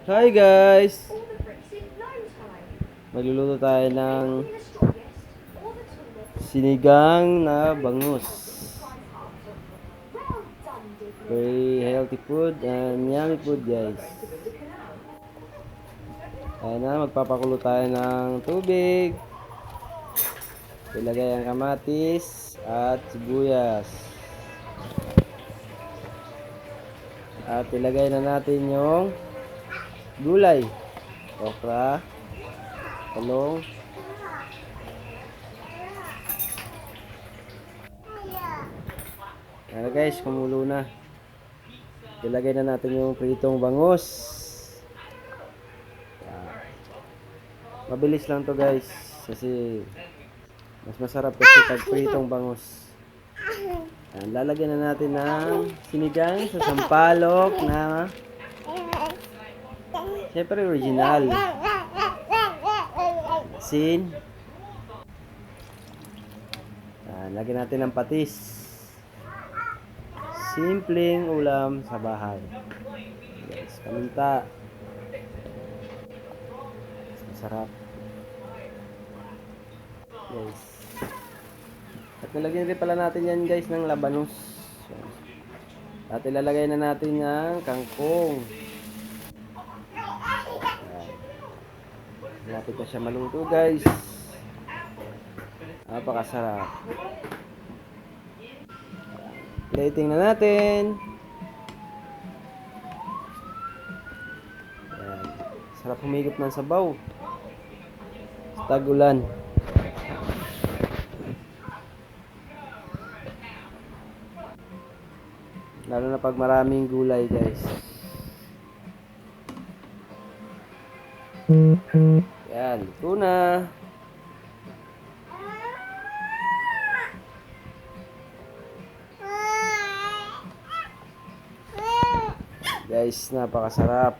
Hi guys! Magluluto tayo ng sinigang na bangus. Very healthy food and yummy food guys. Ayan na, magpapakulo tayo ng tubig. Ilagay ang kamatis at sibuyas. At ilagay na natin yung gulay. Okra, talong. Ayan guys, kumulo na. Ilagay na natin yung pritong bangus. Mabilis lang to guys. Kasi mas masarap kasi pag pritong bangus. Ayan, lalagyan na natin ng sinigang sa sampalok na siyempre original. Asin. Ayan, lagyan natin ng patis. Simpleng ulam sa bahay. Yes, paminta. Masarap. Guys. At nilagyan rin pala natin yan guys ng labanos. At ilalagay na natin ng kangkong. Malapit na siya maluto guys. Napakasarap. Plating na natin. Ayan. Sarap humigop ng sabaw. Tag-ulan. Lalo na pag maraming gulay guys. Yan, luto na. Guys, napakasarap.